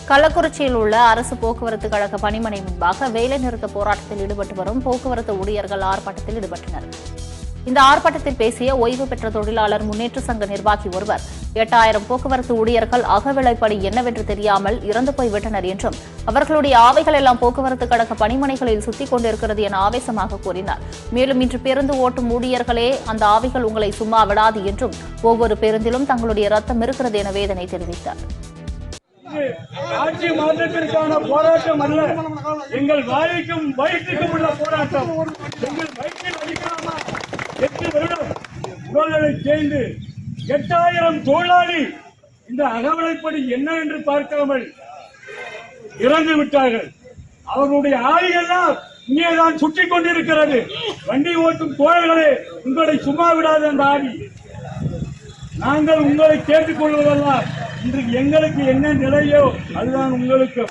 கள்ளக்குறிச்சியில் உள்ள அரசு போக்குவரத்து கழக பணிமனை முன்பாக வேலைநிறுத்த போராட்டத்தில் ஈடுபட்டு வரும் போக்குவரத்து ஊழியர்கள் ஆர்ப்பாட்டத்தில் ஈடுபட்டனர். இந்த ஆர்ப்பாட்டத்தில் பேசிய ஓய்வு பெற்ற தொழிலாளர் முன்னேற்ற சங்க நிர்வாகி ஒருவர் 8000 போக்குவரத்து ஊழியர்கள் அகவிலைப்படி என்னவென்று தெரியாமல் இறந்து போய்விட்டனர் என்றும் அவர்களுடைய ஆவைகள் எல்லாம் போக்குவரத்து கழக பணிமனைகளில் சுத்திக் கொண்டிருக்கிறது என ஆவேசமாக கூறினார். மேலும் இன்று பேருந்து ஓட்டும் ஊழியர்களே அந்த ஆவைகள் உங்களை சும்மா விடாது என்றும் ஒவ்வொரு பேருந்திலும் தங்களுடைய ரத்தம் இருக்கிறது என வேதனை தெரிவித்தார். ஆட்சி மாற்றத்திற்கான போராட்டம் அல்ல, எங்கள் வாய்க்கும் வயிற்றுக்கும் உள்ள போராட்டம். எங்கள் வயிற்றில் அடிக்கலாமா? 8 வருடம் உடல்களை சேர்ந்து 8000 தொழிலாளி இந்த அகவிலைப்படி என்ன என்று பார்க்காமல் இறந்து விட்டார்கள். அவர்களுடைய ஆவியெல்லாம் இங்கேதான் சுற்றிக் கொண்டிருக்கிறது. வண்டி ஓட்டும் தோழர்களே, உங்களை சும்மா விடாத அந்த ஆவி. நாங்கள் உங்களை கேட்டுக் கொள்வதெல்லாம் இன்றைக்கு எங்களுக்கு என்ன நிலையோ அதுதான் உங்களுக்கு.